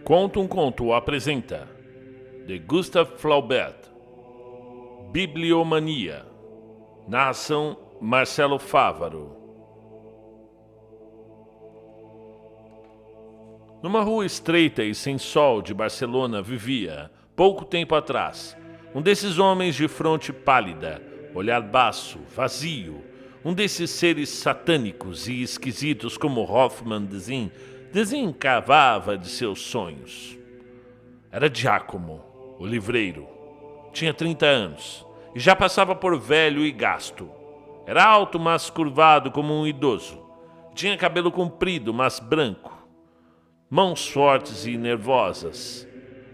Conta um Conto apresenta de Gustave Flaubert, Bibliomania, narração Marcelo Fávaro. Numa rua estreita e sem sol de Barcelona vivia, pouco tempo atrás, um desses homens de fronte pálida, olhar baço, vazio, um desses seres satânicos e esquisitos como Hoffmann desencavava de seus sonhos. Era Giacomo, o livreiro. Tinha 30 anos e já passava por velho e gasto. Era alto, mas curvado como um idoso. Tinha cabelo comprido, mas branco. Mãos fortes e nervosas,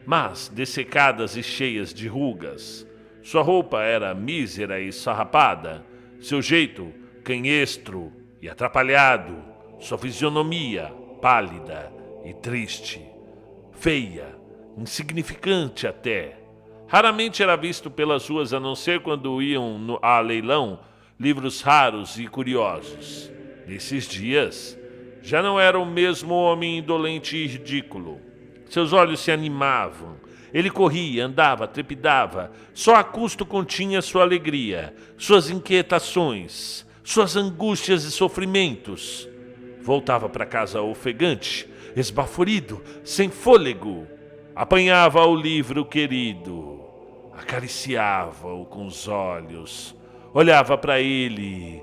mas dessecadas e cheias de rugas. Sua roupa era mísera e sarrapada. Seu jeito, canhestro e atrapalhado. Sua fisionomia, pálida e triste, feia, insignificante até. Raramente era visto pelas ruas, a não ser quando iam a leilão livros raros e curiosos. Nesses dias, já não era o mesmo homem indolente e ridículo. Seus olhos se animavam. Ele corria, andava, trepidava. Só a custo continha sua alegria, suas inquietações, suas angústias e sofrimentos. Voltava para casa ofegante, esbaforido, sem fôlego. Apanhava o livro querido, acariciava-o com os olhos, olhava para ele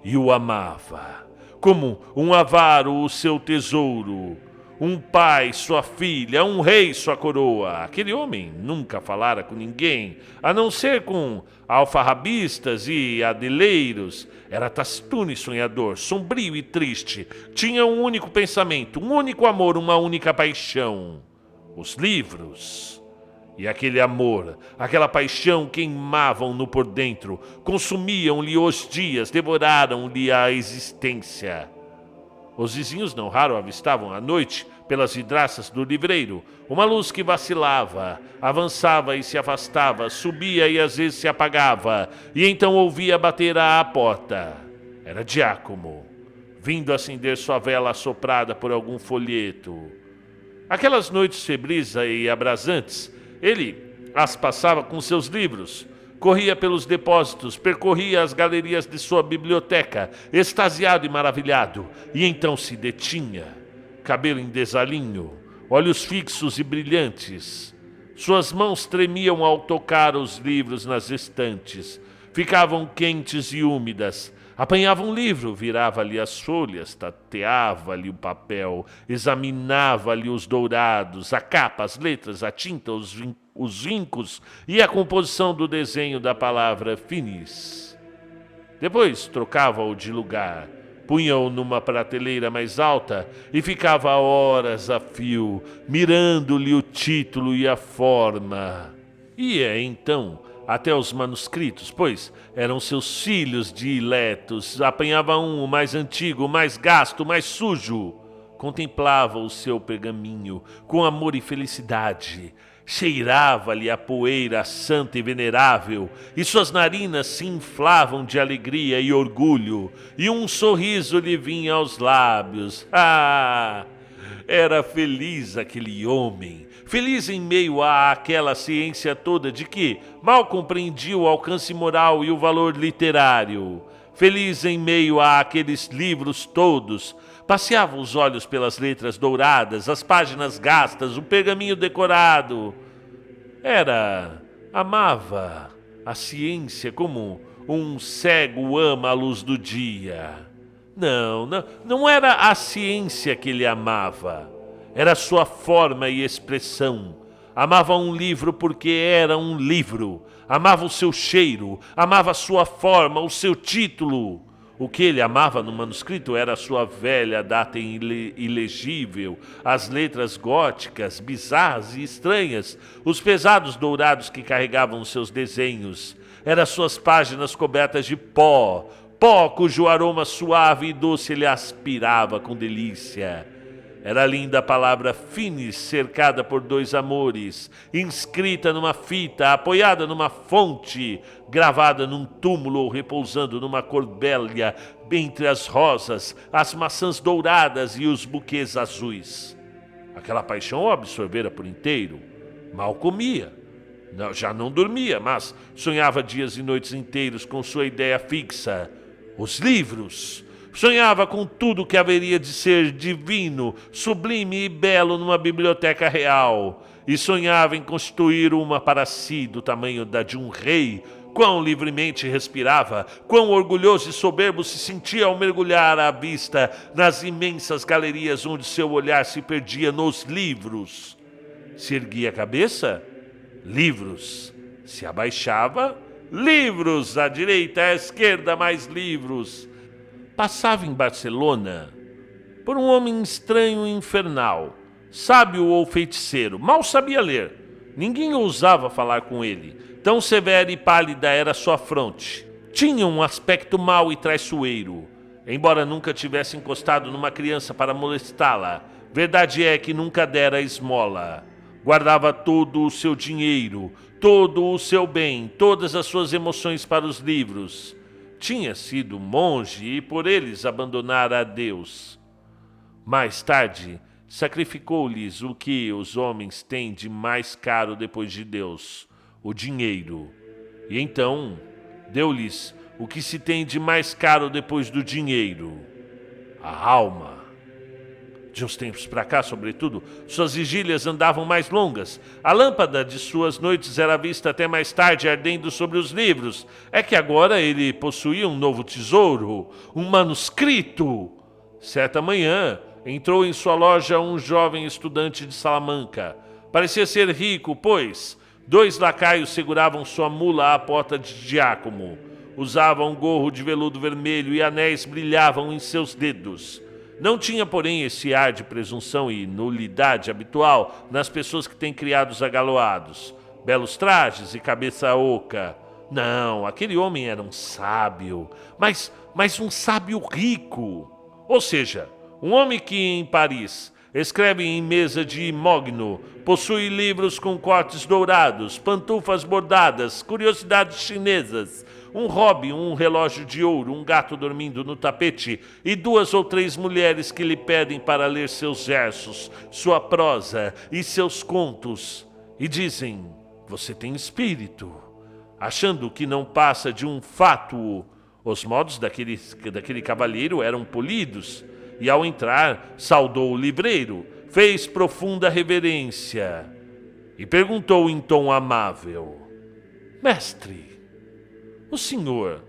e o amava, como um avaro o seu tesouro, um pai sua filha, um rei sua coroa. Aquele homem nunca falara com ninguém, a não ser com alfarrabistas e adeleiros. Era taciturno e sonhador, sombrio e triste. Tinha um único pensamento, um único amor, uma única paixão: os livros. E aquele amor, aquela paixão queimavam-no por dentro, consumiam-lhe os dias, devoraram-lhe a existência. Os vizinhos não raro avistavam à noite, pelas vidraças do livreiro, uma luz que vacilava, avançava e se afastava, subia e às vezes se apagava, e então ouvia bater à porta. Era Giacomo, vindo acender sua vela assoprada por algum folheto. Aquelas noites febris e abrasantes, ele as passava com seus livros. Corria pelos depósitos, percorria as galerias de sua biblioteca, extasiado e maravilhado, e então se detinha, cabelo em desalinho, olhos fixos e brilhantes. Suas mãos tremiam ao tocar os livros nas estantes, ficavam quentes e úmidas. Apanhava um livro, virava-lhe as folhas, tateava-lhe o papel, examinava-lhe os dourados, a capa, as letras, a tinta, os vincos e a composição do desenho da palavra finis. Depois trocava-o de lugar, punha-o numa prateleira mais alta e ficava horas a fio, mirando-lhe o título e a forma. Ia então até os manuscritos, pois eram seus filhos diletos. Apanhava um, o mais antigo, o mais gasto, o mais sujo. Contemplava o seu pergaminho com amor e felicidade. Cheirava-lhe a poeira santa e venerável, e suas narinas se inflavam de alegria e orgulho, e um sorriso lhe vinha aos lábios. Ah! Era feliz aquele homem, feliz em meio àquela ciência toda de que mal compreendia o alcance moral e o valor literário. Feliz em meio àqueles livros todos. Passeava os olhos pelas letras douradas, as páginas gastas, o pergaminho decorado. Amava a ciência como um cego ama a luz do dia. Não era a ciência que ele amava. Era sua forma e expressão. Amava um livro porque era um livro. Amava o seu cheiro, amava a sua forma, o seu título. O que ele amava no manuscrito era a sua velha data ilegível, as letras góticas, bizarras e estranhas, os pesados dourados que carregavam os seus desenhos. Eram suas páginas cobertas de pó cujo aroma suave e doce ele aspirava com delícia. Era linda a palavra finis, cercada por dois amores, inscrita numa fita, apoiada numa fonte, gravada num túmulo ou repousando numa corbelha, entre as rosas, as maçãs douradas e os buquês azuis. Aquela paixão o absorvera por inteiro. Mal comia. Já não dormia, mas sonhava dias e noites inteiros com sua ideia fixa: os livros. Sonhava com tudo que haveria de ser divino, sublime e belo numa biblioteca real. E sonhava em constituir uma para si do tamanho da de um rei. Quão livremente respirava, quão orgulhoso e soberbo se sentia ao mergulhar a vista nas imensas galerias onde seu olhar se perdia nos livros. Se erguia a cabeça, livros. Se abaixava, livros. À direita, à esquerda, mais livros. Passava em Barcelona por um homem estranho e infernal, sábio ou feiticeiro. Mal sabia ler. Ninguém ousava falar com ele. Tão severa e pálida era sua fronte. Tinha um aspecto mau e traiçoeiro. Embora nunca tivesse encostado numa criança para molestá-la, verdade é que nunca dera esmola. Guardava todo o seu dinheiro, todo o seu bem, todas as suas emoções para os livros. Tinha sido monge e por eles abandonara a Deus. Mais tarde, sacrificou-lhes o que os homens têm de mais caro depois de Deus: o dinheiro. E então deu-lhes o que se tem de mais caro depois do dinheiro: a alma. De uns tempos para cá, sobretudo, suas vigílias andavam mais longas. A lâmpada de suas noites era vista até mais tarde ardendo sobre os livros. É que agora ele possuía um novo tesouro, um manuscrito. Certa manhã, entrou em sua loja um jovem estudante de Salamanca. Parecia ser rico, pois 2 lacaios seguravam sua mula à porta de Giacomo. Usava um gorro de veludo vermelho e anéis brilhavam em seus dedos. Não tinha, porém, esse ar de presunção e nulidade habitual nas pessoas que têm criados agaloados, belos trajes e cabeça oca. Não, aquele homem era um sábio, mas um sábio rico. Ou seja, um homem que em Paris escreve em mesa de mogno, possui livros com cortes dourados, pantufas bordadas, curiosidades chinesas, um hobby, um relógio de ouro, um gato dormindo no tapete e 2 ou 3 mulheres que lhe pedem para ler seus versos, sua prosa e seus contos. E dizem: você tem espírito, achando que não passa de um fátuo. Os modos daquele cavalheiro eram polidos, e ao entrar saudou o livreiro, fez profunda reverência e perguntou em tom amável: mestre, o senhor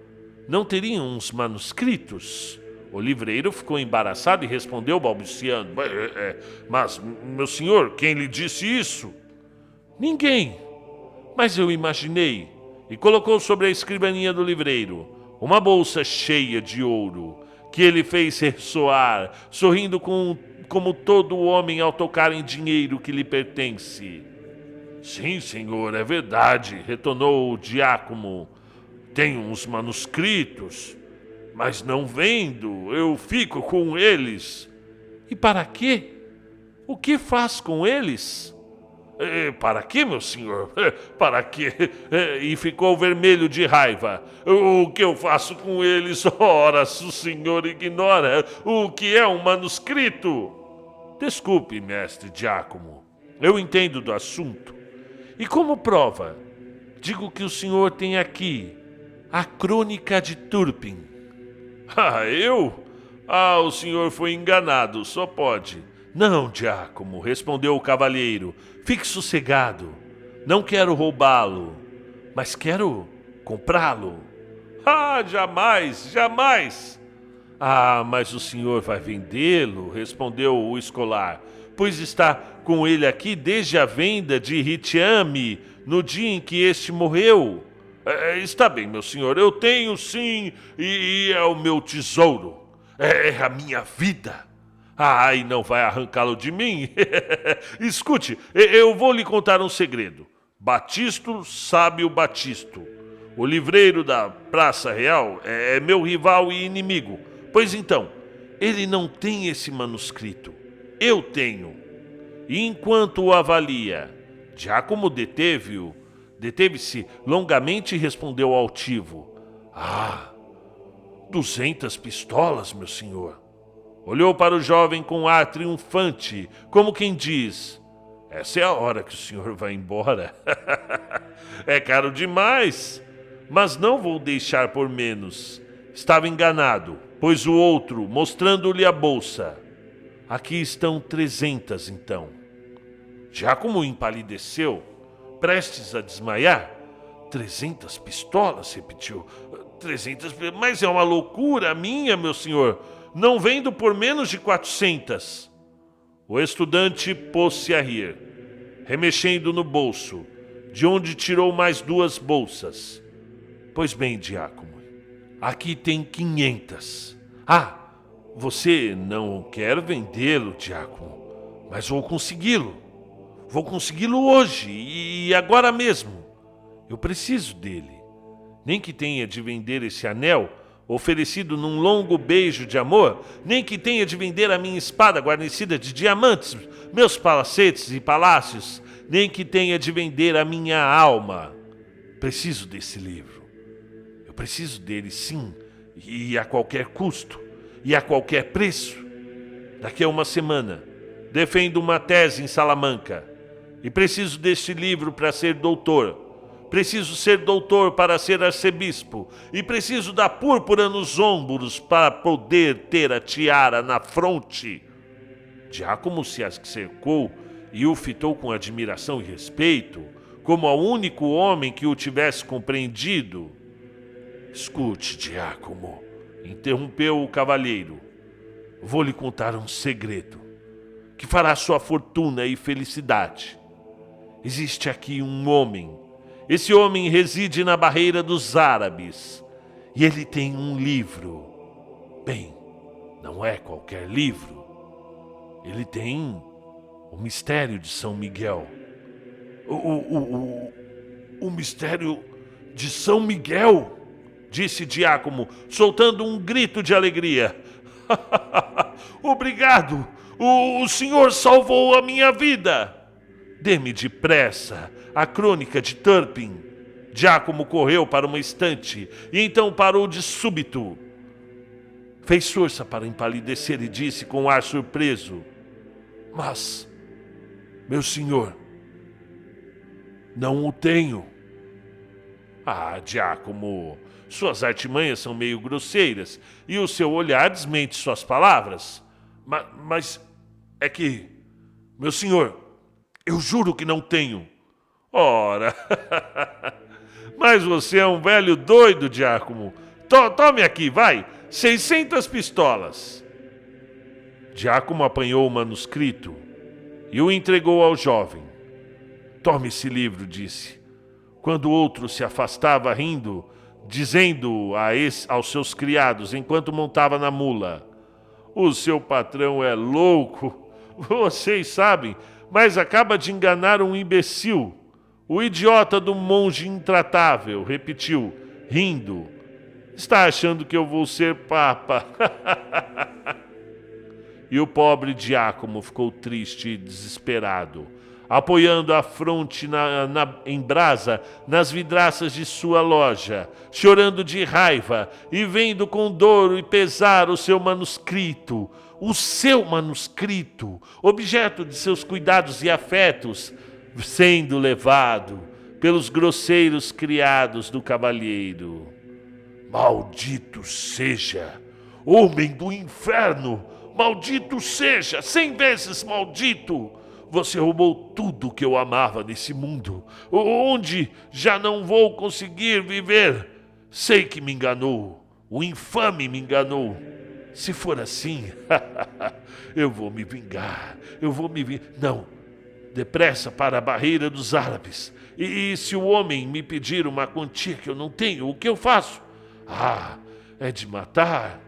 não teria uns manuscritos? O livreiro ficou embaraçado e respondeu balbuciando: mas, meu senhor, quem lhe disse isso? Ninguém, mas eu imaginei. E colocou sobre a escrivaninha do livreiro uma bolsa cheia de ouro, que ele fez ressoar, sorrindo como todo homem ao tocar em dinheiro que lhe pertence. Sim, senhor, é verdade, retornou o Giacomo. Tenho uns manuscritos, mas não vendo, eu fico com eles. E para quê? O que faz com eles? Para quê, meu senhor? Para quê? E ficou vermelho de raiva. O que eu faço com eles? Ora, se o senhor ignora o que é um manuscrito. Desculpe, mestre Giacomo, eu entendo do assunto. E como prova, digo que o senhor tem aqui a Crônica de Turpin. Eu? O senhor foi enganado, só pode. Não, Giacomo, respondeu o cavalheiro. Fique sossegado. Não quero roubá-lo, mas quero comprá-lo. Jamais, jamais. Mas o senhor vai vendê-lo, respondeu o escolar, pois está com ele aqui desde a venda de Ritiame, no dia em que este morreu. Está bem, meu senhor, eu tenho sim, e é o meu tesouro. É a minha vida. E não vai arrancá-lo de mim? Escute, eu vou lhe contar um segredo. Batisto sabe o Batisto. O livreiro da Praça Real é meu rival e inimigo. Pois então, ele não tem esse manuscrito. Eu tenho. E enquanto o avalia, Giacomo deteve-se longamente e respondeu altivo: 200 pistolas, meu senhor. Olhou para o jovem com ar triunfante, como quem diz: essa é a hora que o senhor vai embora. É caro demais, mas não vou deixar por menos. Estava enganado, pois o outro, mostrando-lhe a bolsa: aqui estão 300 então. Giacomo empalideceu, prestes a desmaiar. 300 pistolas, repetiu. 300, mas é uma loucura minha, meu senhor. Não vendo por menos de 400. O estudante pôs-se a rir, remexendo no bolso, de onde tirou mais 2 bolsas. Pois bem, Giacomo, aqui tem 500. Ah, você não quer vendê-lo, Giacomo, mas vou consegui-lo. Vou consegui-lo hoje e agora mesmo. Eu preciso dele. Nem que tenha de vender esse anel, oferecido num longo beijo de amor, nem que tenha de vender a minha espada guarnecida de diamantes, meus palacetes e palácios, nem que tenha de vender a minha alma. Preciso desse livro. Eu preciso dele, sim, e a qualquer custo, e a qualquer preço. Daqui a uma semana, defendo uma tese em Salamanca, e preciso deste livro para ser doutor. Preciso ser doutor para ser arcebispo, e preciso da púrpura nos ombros para poder ter a tiara na fronte. Giacomo se cercou e o fitou com admiração e respeito, como ao único homem que o tivesse compreendido. Escute, Giacomo, interrompeu o cavalheiro. Vou lhe contar um segredo, que fará sua fortuna e felicidade. Existe aqui um homem. Esse homem reside na barreira dos árabes e ele tem um livro. Bem, não é qualquer livro. Ele tem o mistério de São Miguel. O mistério de São Miguel, disse Giacomo, soltando um grito de alegria. Obrigado! O senhor salvou a minha vida! Dê-me depressa a crônica de Turpin. Giacomo correu para uma estante e então parou de súbito. Fez força para empalidecer e disse com ar surpreso: Mas, meu senhor, não o tenho. Ah, Giacomo, suas artimanhas são meio grosseiras e o seu olhar desmente suas palavras. Mas é que, meu senhor, eu juro que não tenho. Ora, mas você é um velho doido, Giacomo. Tome aqui, vai, 600 pistolas. Giacomo apanhou o manuscrito e o entregou ao jovem. Tome esse livro, disse. Quando o outro se afastava rindo, dizendo aos seus criados enquanto montava na mula: o seu patrão é louco, vocês sabem, mas acaba de enganar um imbecil. O idiota do monge intratável, repetiu, rindo. Está achando que eu vou ser papa? E o pobre Giacomo ficou triste e desesperado, apoiando a fronte em brasa nas vidraças de sua loja, chorando de raiva e vendo com dor e pesar o seu manuscrito, objeto de seus cuidados e afetos, sendo levado pelos grosseiros criados do cavalheiro. Maldito seja, homem do inferno! Maldito seja, 100 vezes maldito! Você roubou tudo que eu amava nesse mundo, onde já não vou conseguir viver. Sei que me enganou, o infame me enganou. Se for assim, eu vou me vingar, Não, depressa para a barreira dos árabes. E se o homem me pedir uma quantia que eu não tenho, o que eu faço? É de matar.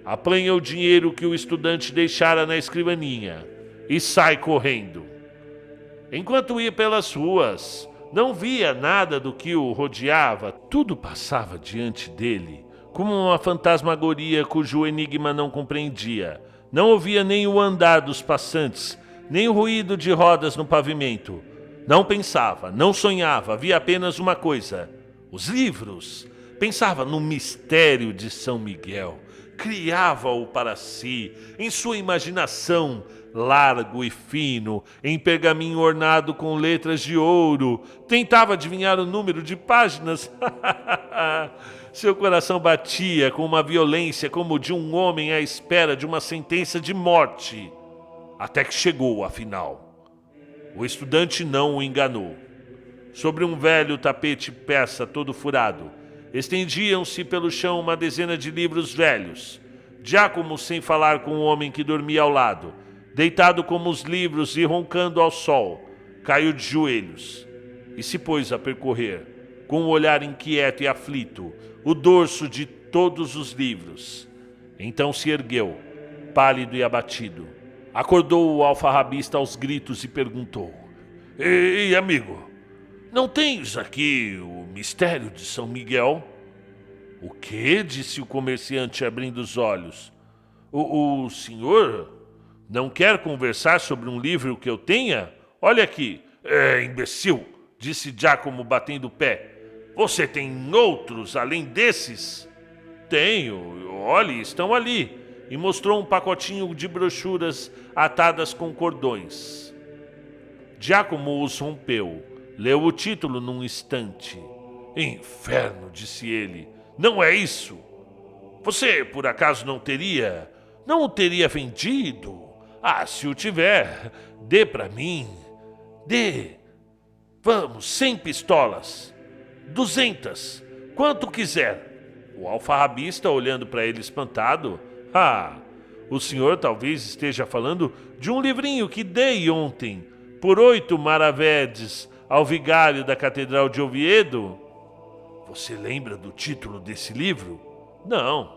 Apanha o dinheiro que o estudante deixara na escrivaninha e sai correndo. Enquanto ia pelas ruas, não via nada do que o rodeava. Tudo passava diante dele, como uma fantasmagoria cujo enigma não compreendia. Não ouvia nem o andar dos passantes, nem o ruído de rodas no pavimento. Não pensava, não sonhava, via apenas uma coisa: os livros. Pensava no mistério de São Miguel. criava-o para si, em sua imaginação, largo e fino, em pergaminho ornado com letras de ouro. Tentava adivinhar o número de páginas. Seu coração batia com uma violência como o de um homem à espera de uma sentença de morte. Até que chegou, afinal. O estudante não o enganou. Sobre um velho tapete persa todo furado, estendiam-se pelo chão uma dezena de livros velhos. Giacomo, sem falar com o homem que dormia ao lado, deitado como os livros e roncando ao sol, caiu de joelhos e se pôs a percorrer, com um olhar inquieto e aflito, o dorso de todos os livros. Então se ergueu, pálido e abatido. Acordou o alfarrabista aos gritos e perguntou: Ei, amigo, não tens aqui o mistério de São Miguel? O quê? Disse o comerciante, abrindo os olhos. O senhor não quer conversar sobre um livro que eu tenha? Olha aqui. Imbecil, disse Giacomo, batendo o pé. Você tem outros além desses? Tenho, olhe, estão ali. E mostrou um pacotinho de brochuras atadas com cordões. Giacomo os rompeu. Leu o título num instante. Inferno, disse ele. Não é isso. Você, por acaso, não o teria vendido? Se o tiver, dê para mim. Dê. Vamos, 100 pistolas. 200. Quanto quiser. O alfarrabista, olhando para ele espantado. O senhor talvez esteja falando de um livrinho que dei ontem, por 8 maravedes, ao vigário da Catedral de Oviedo? Você lembra do título desse livro? Não.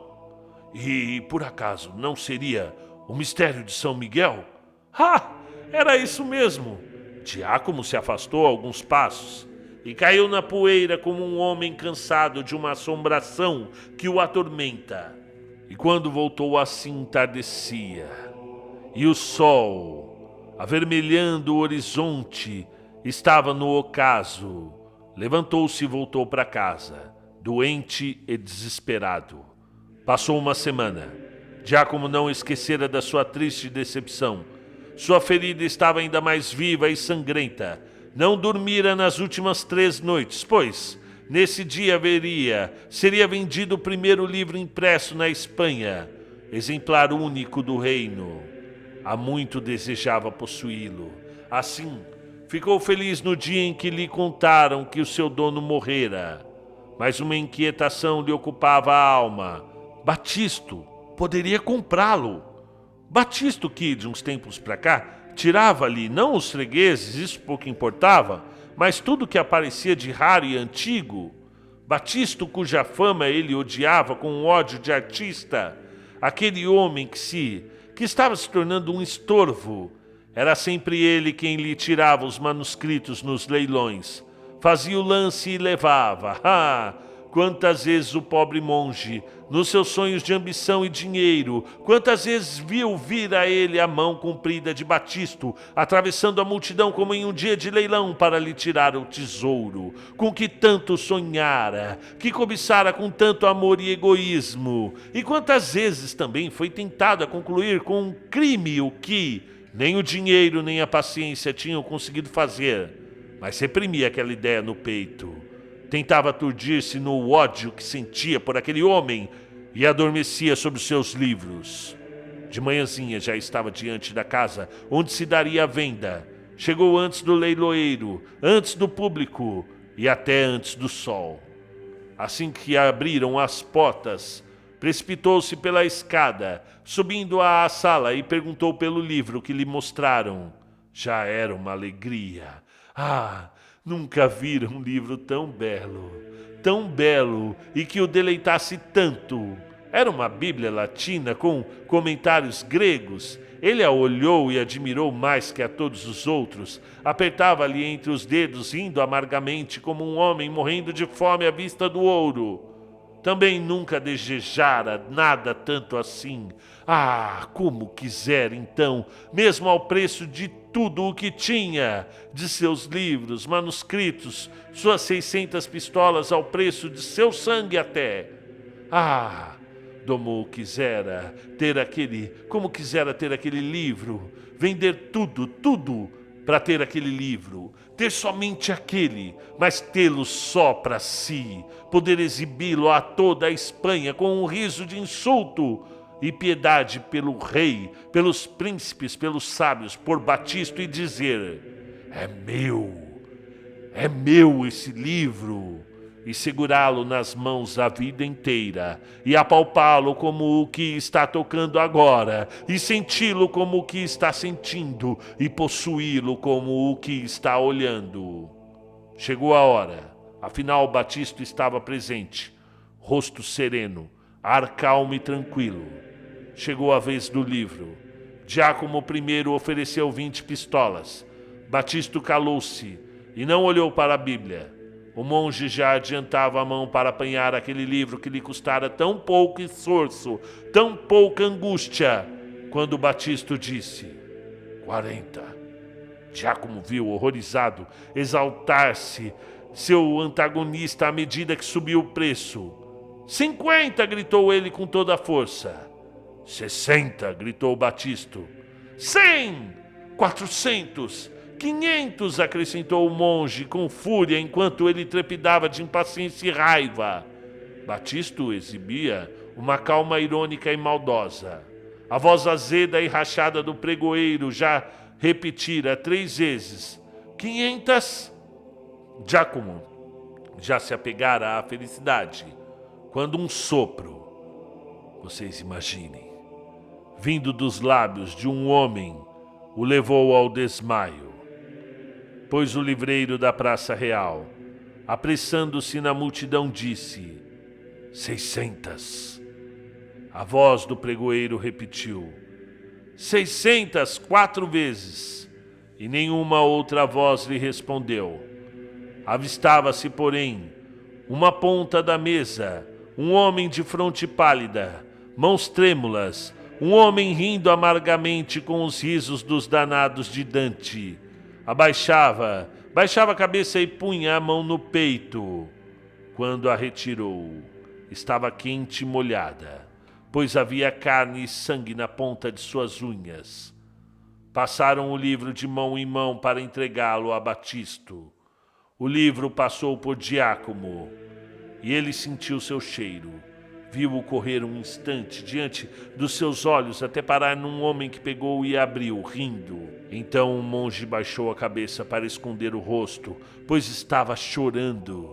E, por acaso, não seria O Mistério de São Miguel? Era isso mesmo. Giacomo se afastou alguns passos e caiu na poeira como um homem cansado de uma assombração que o atormenta. E quando voltou assim entardecia, e o sol, avermelhando o horizonte, estava no ocaso. Levantou-se e voltou para casa, doente e desesperado. Passou uma semana. Giacomo não esquecera da sua triste decepção. Sua ferida estava ainda mais viva e sangrenta. Não dormira nas últimas 3 noites, pois, nesse dia seria vendido o primeiro livro impresso na Espanha, exemplar único do reino. Há muito desejava possuí-lo. Assim, ficou feliz no dia em que lhe contaram que o seu dono morrera. Mas uma inquietação lhe ocupava a alma. Batisto poderia comprá-lo. Batisto que, de uns tempos para cá, tirava-lhe não os fregueses, isso pouco importava, mas tudo que aparecia de raro e antigo. Batisto, cuja fama ele odiava com um ódio de artista, aquele homem que estava se tornando um estorvo. Era sempre ele quem lhe tirava os manuscritos nos leilões. Fazia o lance e levava. Quantas vezes o pobre monge, nos seus sonhos de ambição e dinheiro, quantas vezes viu vir a ele a mão comprida de Batisto, atravessando a multidão como em um dia de leilão para lhe tirar o tesouro, com que tanto sonhara, que cobiçara com tanto amor e egoísmo. E quantas vezes também foi tentado a concluir com um crime o que nem o dinheiro nem a paciência tinham conseguido fazer, mas reprimia aquela ideia no peito. Tentava aturdir-se no ódio que sentia por aquele homem e adormecia sobre os seus livros. De manhãzinha já estava diante da casa onde se daria a venda. Chegou antes do leiloeiro, antes do público e até antes do sol. Assim que abriram as portas, precipitou-se pela escada, subindo à sala e perguntou pelo livro que lhe mostraram. Já era uma alegria. Nunca vira um livro tão belo e que o deleitasse tanto. Era uma Bíblia latina com comentários gregos. Ele a olhou e admirou mais que a todos os outros. Apertava-lhe entre os dedos, rindo amargamente como um homem morrendo de fome à vista do ouro. Também nunca desejara nada tanto assim. Como quisera então, mesmo ao preço de tudo o que tinha, de seus livros, manuscritos, suas 600 pistolas ao preço de seu sangue até. Como quisera ter aquele livro, vender tudo para ter aquele livro, ter somente aquele, mas tê-lo só para si, poder exibi-lo a toda a Espanha com um riso de insulto e piedade pelo rei, pelos príncipes, pelos sábios, por Batisto, e dizer: é meu esse livro, e segurá-lo nas mãos a vida inteira, e apalpá-lo como o que está tocando agora, e senti-lo como o que está sentindo, e possuí-lo como o que está olhando. Chegou a hora, afinal Batisto estava presente, rosto sereno, ar calmo e tranquilo. Chegou a vez do livro. Giacomo I ofereceu 20 pistolas. Batisto calou-se e não olhou para a Bíblia. O monge já adiantava a mão para apanhar aquele livro que lhe custara tão pouco esforço, tão pouca angústia, quando Batisto disse: 40. Giacomo viu, horrorizado, exaltar-se seu antagonista à medida que subiu o preço. 50, gritou ele com toda a força. 60, gritou Batisto. 100, 400, 500, acrescentou o monge com fúria enquanto ele trepidava de impaciência e raiva. Batisto exibia uma calma irônica e maldosa. A voz azeda e rachada do pregoeiro já repetira 3 vezes: 500. Giacomo já se apegara à felicidade, quando um sopro, vocês imaginem, vindo dos lábios de um homem, o levou ao desmaio. Pois o livreiro da Praça Real, apressando-se na multidão, disse: 600. A voz do pregoeiro repetiu: 600, 4 vezes, e nenhuma outra voz lhe respondeu. Avistava-se, porém, uma ponta da mesa, um homem de fronte pálida, mãos trêmulas, um homem rindo amargamente com os risos dos danados de Dante. Baixava a cabeça e punha a mão no peito. Quando a retirou, estava quente e molhada, pois havia carne e sangue na ponta de suas unhas. Passaram o livro de mão em mão para entregá-lo a Batisto. O livro passou por Giacomo, e ele sentiu seu cheiro. Viu-o correr um instante diante dos seus olhos até parar num homem que pegou e abriu, rindo. Então o monge baixou a cabeça para esconder o rosto, pois estava chorando.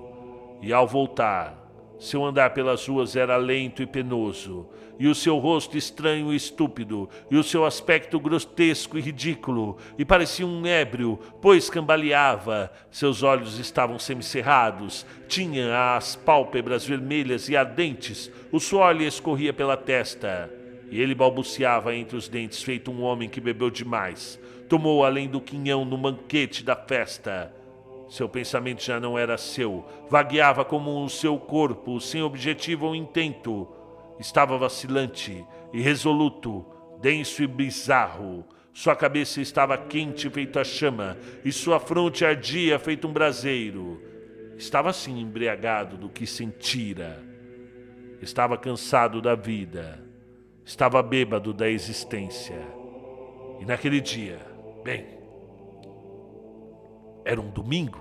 E ao voltar, seu andar pelas ruas era lento e penoso, e o seu rosto estranho e estúpido, e o seu aspecto grotesco e ridículo, e parecia um ébrio, pois cambaleava. Seus olhos estavam semicerrados, tinha as pálpebras vermelhas e ardentes, o suor lhe escorria pela testa, e ele balbuciava entre os dentes, feito um homem que bebeu demais, tomou além do quinhão no banquete da festa. Seu pensamento já não era seu, vagueava como o seu corpo, sem objetivo ou intento. Estava vacilante, irresoluto, denso e bizarro. Sua cabeça estava quente feito a chama, e sua fronte ardia feito um braseiro. Estava assim embriagado do que sentira. Estava cansado da vida. Estava bêbado da existência. E naquele dia, era um domingo.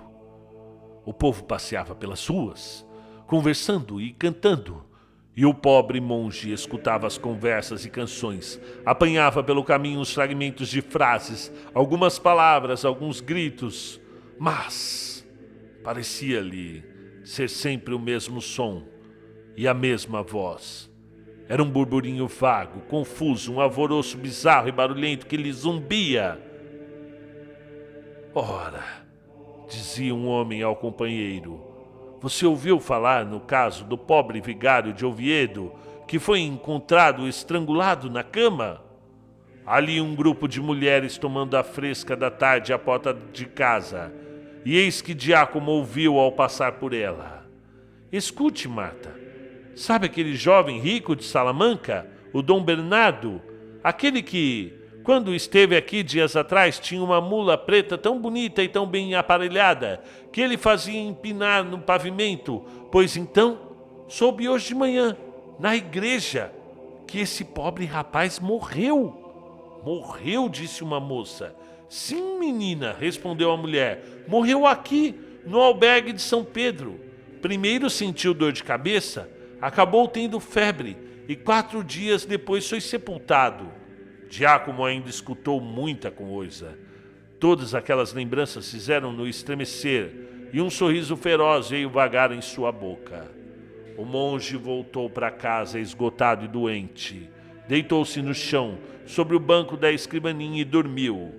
O povo passeava pelas ruas, conversando e cantando, e o pobre monge escutava as conversas e canções, apanhava pelo caminho os fragmentos de frases, algumas palavras, alguns gritos, mas parecia-lhe ser sempre o mesmo som e a mesma voz. Era um burburinho vago, confuso, um alvoroço bizarro e barulhento que lhe zumbia. Ora, dizia um homem ao companheiro, você ouviu falar no caso do pobre vigário de Oviedo, que foi encontrado estrangulado na cama? Ali um grupo de mulheres tomando a fresca da tarde à porta de casa, e eis que Giacomo ouviu ao passar por ela. Escute, Marta, sabe aquele jovem rico de Salamanca, o Dom Bernardo, aquele que, quando esteve aqui dias atrás, tinha uma mula preta tão bonita e tão bem aparelhada, que ele fazia empinar no pavimento, pois então soube hoje de manhã, na igreja, que esse pobre rapaz morreu. Morreu, disse uma moça. Sim, menina, respondeu a mulher. Morreu aqui, no albergue de São Pedro. Primeiro sentiu dor de cabeça, acabou tendo febre e 4 dias depois foi sepultado. Giacomo ainda escutou muita coisa. Todas aquelas lembranças fizeram-no estremecer e um sorriso feroz veio vagar em sua boca. O monge voltou para casa esgotado e doente. Deitou-se no chão, sobre o banco da escrivaninha e dormiu.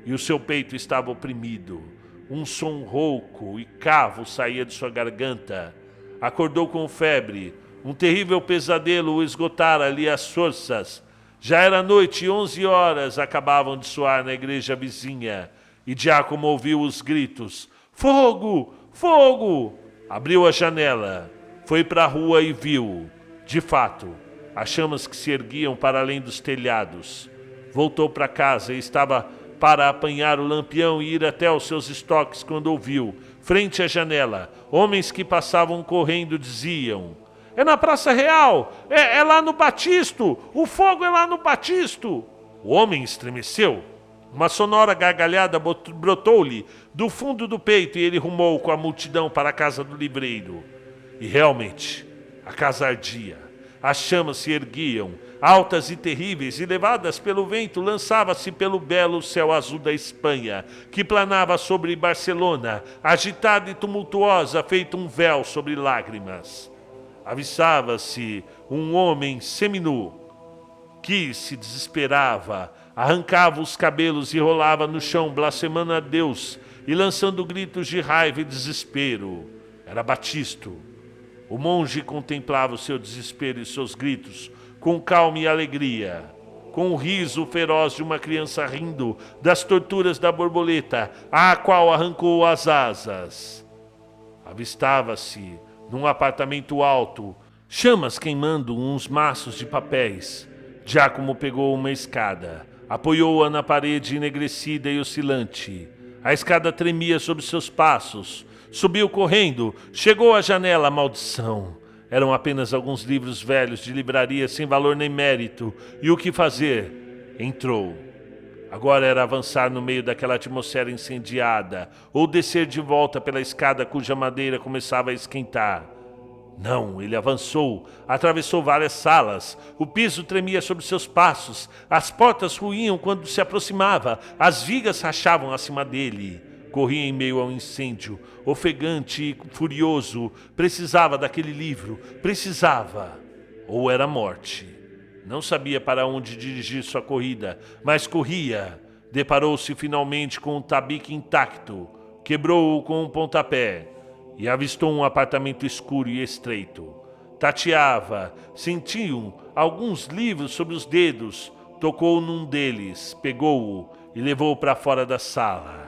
E o seu peito estava oprimido. Um som rouco e cavo saía de sua garganta. Acordou com febre. Um terrível pesadelo o esgotara-lhe as forças. Já era noite e 11 horas acabavam de soar na igreja vizinha. E Giacomo ouviu os gritos. Fogo! Fogo! Abriu a janela. Foi para a rua e viu, de fato, as chamas que se erguiam para além dos telhados. Voltou para casa e estava para apanhar o lampião e ir até os seus estoques quando ouviu, frente à janela, homens que passavam correndo diziam: É na Praça Real! É lá no Batisto! O fogo é lá no Batisto! O homem estremeceu. Uma sonora gargalhada brotou-lhe do fundo do peito e ele rumou com a multidão para a casa do livreiro. E realmente, a casa ardia. As chamas se erguiam, altas e terríveis, e levadas pelo vento, lançava-se pelo belo céu azul da Espanha, que planava sobre Barcelona, agitada e tumultuosa, feito um véu sobre lágrimas. Avistava-se um homem seminu, que se desesperava, arrancava os cabelos e rolava no chão, blasfemando a Deus e lançando gritos de raiva e desespero. Era Batisto. O monge contemplava o seu desespero e seus gritos com calma e alegria, com o riso feroz de uma criança rindo das torturas da borboleta, à qual arrancou as asas. Avistava-se, num apartamento alto, chamas queimando uns maços de papéis. Giacomo pegou uma escada, apoiou-a na parede enegrecida e oscilante. A escada tremia sob seus passos. Subiu correndo, chegou à janela, maldição. Eram apenas alguns livros velhos de livraria sem valor nem mérito. E o que fazer? Entrou. Agora era avançar no meio daquela atmosfera incendiada, ou descer de volta pela escada cuja madeira começava a esquentar. Não, ele avançou, atravessou várias salas, o piso tremia sob seus passos, as portas ruíam quando se aproximava, as vigas rachavam acima dele. Corria em meio ao incêndio, ofegante e furioso. Precisava daquele livro, precisava. Ou era morte. Não sabia para onde dirigir sua corrida, mas corria. Deparou-se finalmente com um tabique intacto. Quebrou-o com um pontapé e avistou um apartamento escuro e estreito. Tateava, sentiu alguns livros sobre os dedos. Tocou num deles, pegou-o e levou-o para fora da sala.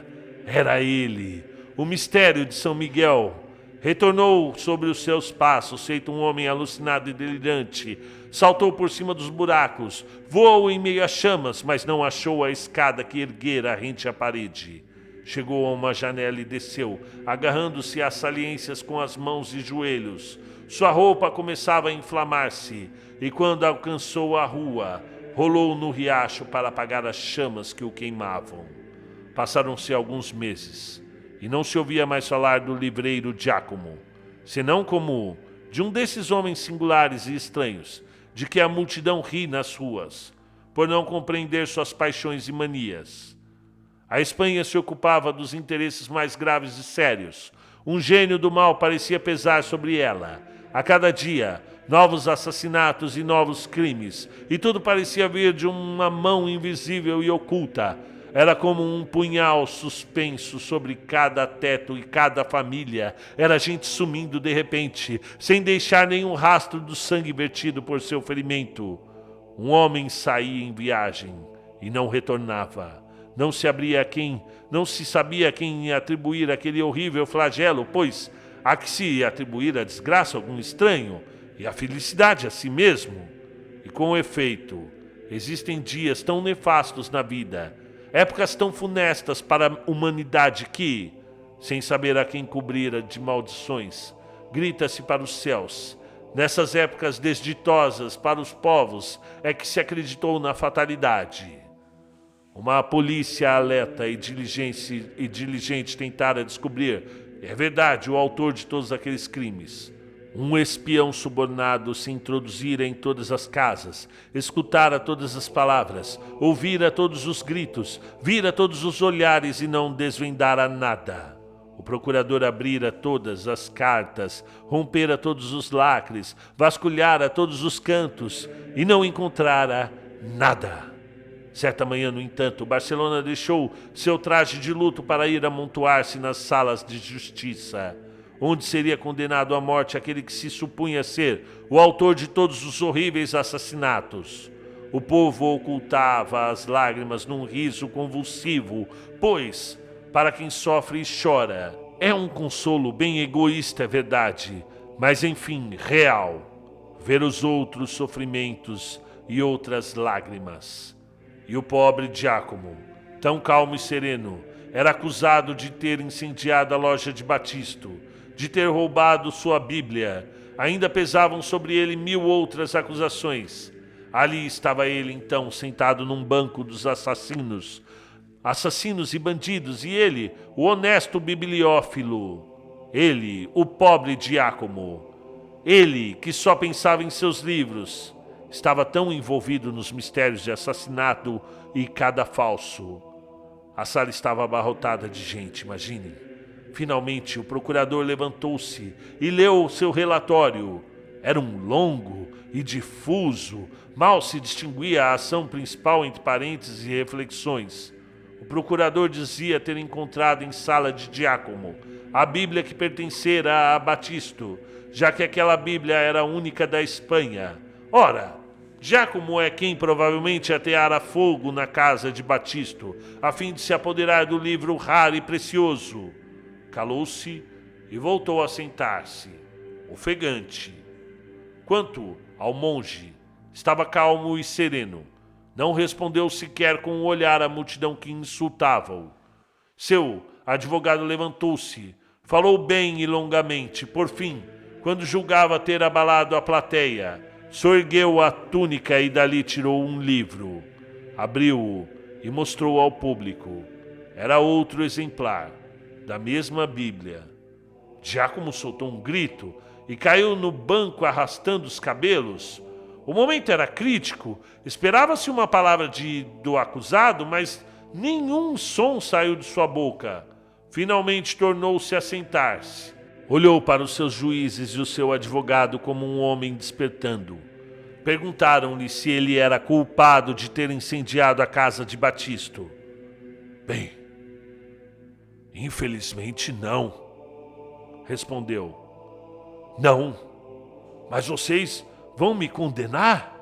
Era ele, o mistério de São Miguel. Retornou sobre os seus passos, feito um homem alucinado e delirante. Saltou por cima dos buracos, voou em meio às chamas, mas não achou a escada que erguera rente à parede. Chegou a uma janela e desceu, agarrando-se às saliências com as mãos e joelhos. Sua roupa começava a inflamar-se, e quando alcançou a rua, rolou no riacho para apagar as chamas que o queimavam. Passaram-se alguns meses, e não se ouvia mais falar do livreiro Giacomo, senão como de um desses homens singulares e estranhos, de que a multidão ri nas ruas, por não compreender suas paixões e manias. A Espanha se ocupava dos interesses mais graves e sérios. Um gênio do mal parecia pesar sobre ela. A cada dia, novos assassinatos e novos crimes, e tudo parecia vir de uma mão invisível e oculta. Era como um punhal suspenso sobre cada teto e cada família. Era gente sumindo de repente, sem deixar nenhum rastro do sangue vertido por seu ferimento. Um homem saía em viagem e não retornava. Não se sabia a quem atribuir aquele horrível flagelo, pois há que se atribuir a desgraça a algum estranho e a felicidade a si mesmo. E com efeito, existem dias tão nefastos na vida, épocas tão funestas para a humanidade que, sem saber a quem cobrir de maldições, grita-se para os céus: Nessas épocas desditosas para os povos é que se acreditou na fatalidade. Uma polícia alerta e diligente tentara descobrir, é verdade, o autor de todos aqueles crimes. Um espião subornado se introduzira em todas as casas, escutara todas as palavras, ouvira todos os gritos, vira todos os olhares e não desvendara nada. O procurador abrira todas as cartas, rompera todos os lacres, vasculhara todos os cantos e não encontrara nada. Certa manhã, no entanto, Barcelona deixou seu traje de luto para ir amontoar-se nas salas de justiça, onde seria condenado à morte aquele que se supunha ser o autor de todos os horríveis assassinatos. O povo ocultava as lágrimas num riso convulsivo, pois, para quem sofre e chora, é um consolo bem egoísta, é verdade, mas enfim, real, ver os outros sofrimentos e outras lágrimas. E o pobre Giacomo, tão calmo e sereno, era acusado de ter incendiado a loja de Batisto, de ter roubado sua Bíblia. Ainda pesavam sobre ele 1000 outras acusações. Ali estava ele então, sentado num banco dos assassinos e bandidos, e ele, o honesto bibliófilo, ele, o pobre Giacomo, ele que só pensava em seus livros, estava tão envolvido nos mistérios de assassinato e cadafalso. A sala estava abarrotada de gente, imaginem. Finalmente, o procurador levantou-se e leu seu relatório. Era um longo e difuso, mal se distinguia a ação principal entre parênteses e reflexões. O procurador dizia ter encontrado em sala de Giacomo a Bíblia que pertencera a Batisto, já que aquela Bíblia era a única da Espanha. Ora, Giacomo é quem provavelmente ateara fogo na casa de Batisto, a fim de se apoderar do livro raro e precioso. Calou-se e voltou a sentar-se, ofegante. Quanto ao monge, estava calmo e sereno. Não respondeu sequer com um olhar à multidão que insultava-o. Seu advogado levantou-se, falou bem e longamente. Por fim, quando julgava ter abalado a plateia, soergueu a túnica e dali tirou um livro. Abriu-o e mostrou ao público. Era outro exemplar, da mesma Bíblia. Giacomo soltou um grito e caiu no banco arrastando os cabelos. O momento era crítico, esperava-se uma palavra do acusado, mas nenhum som saiu de sua boca. Finalmente tornou-se a sentar-se. Olhou para os seus juízes e o seu advogado como um homem despertando. Perguntaram-lhe se ele era culpado de ter incendiado a casa de Batisto. Bem, infelizmente não, respondeu. Não, mas vocês vão me condenar?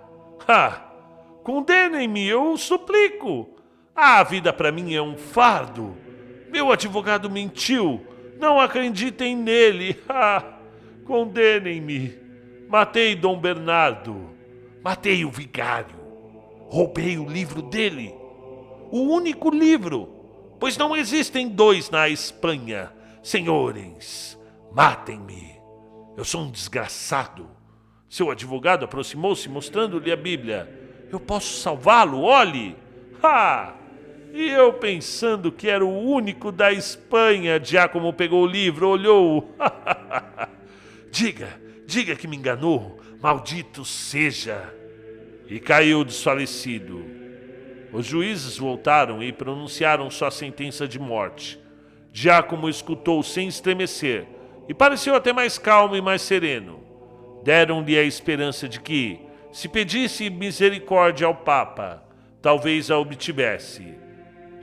Condenem-me, eu o suplico. A vida para mim é um fardo. Meu advogado mentiu. Não acreditem nele. Condenem-me. Matei Dom Bernardo. Matei o vigário. Roubei o livro dele. O único livro. Pois não existem dois na Espanha. Senhores, matem-me. Eu sou um desgraçado. Seu advogado aproximou-se mostrando-lhe a Bíblia. Eu posso salvá-lo, olhe. E eu pensando que era o único da Espanha, Giacomo pegou o livro, olhou. Diga que me enganou, maldito seja. E caiu desfalecido. Os juízes voltaram e pronunciaram sua sentença de morte. Giacomo escutou sem estremecer e pareceu até mais calmo e mais sereno. Deram-lhe a esperança de que, se pedisse misericórdia ao Papa, talvez a obtivesse.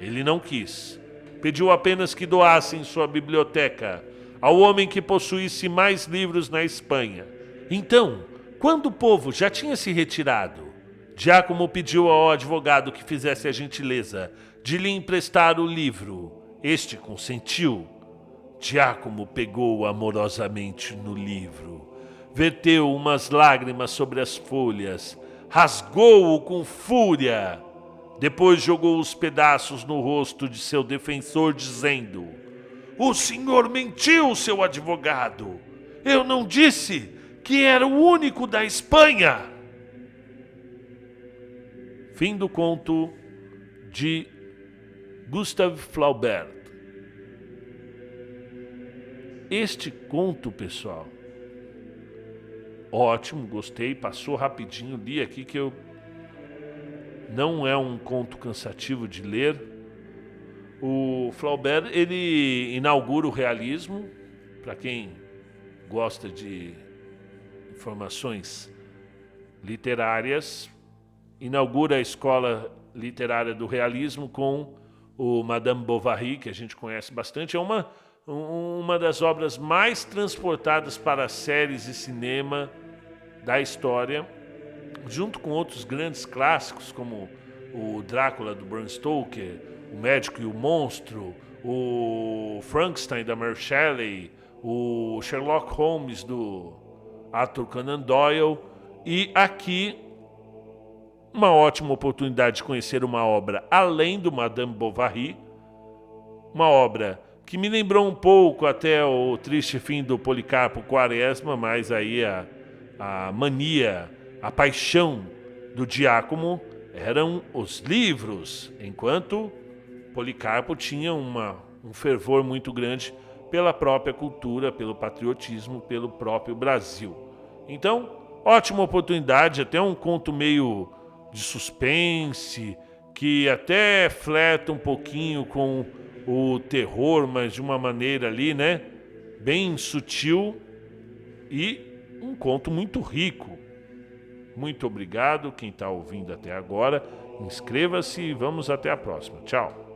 Ele não quis. Pediu apenas que doassem sua biblioteca ao homem que possuísse mais livros na Espanha. Então, quando o povo já tinha se retirado, Giacomo pediu ao advogado que fizesse a gentileza de lhe emprestar o livro. Este consentiu. Giacomo pegou amorosamente no livro, verteu umas lágrimas sobre as folhas, rasgou-o com fúria. Depois jogou os pedaços no rosto de seu defensor, dizendo: O senhor mentiu, seu advogado. Eu não disse que era o único da Espanha. Fim do conto de Gustave Flaubert. Este conto, pessoal, ótimo, gostei, passou rapidinho, li aqui que não é um conto cansativo de ler. O Flaubert, ele inaugura o realismo, para quem gosta de informações literárias, inaugura a escola literária do realismo com o Madame Bovary, que a gente conhece bastante. É uma das obras mais transportadas para séries e cinema da história, junto com outros grandes clássicos como o Drácula do Bram Stoker, o Médico e o Monstro, o Frankenstein da Mary Shelley, o Sherlock Holmes do Arthur Conan Doyle. E aqui uma ótima oportunidade de conhecer uma obra além do Madame Bovary, uma obra que me lembrou um pouco até o Triste Fim do Policarpo Quaresma, mas aí a mania, a paixão do Giacomo eram os livros, enquanto Policarpo tinha um fervor muito grande pela própria cultura, pelo patriotismo, pelo próprio Brasil. Então, ótima oportunidade, até um conto meio de suspense, que até flerta um pouquinho com o terror, mas de uma maneira ali, né, bem sutil, e um conto muito rico. Muito obrigado quem está ouvindo até agora. Inscreva-se e vamos até a próxima. Tchau.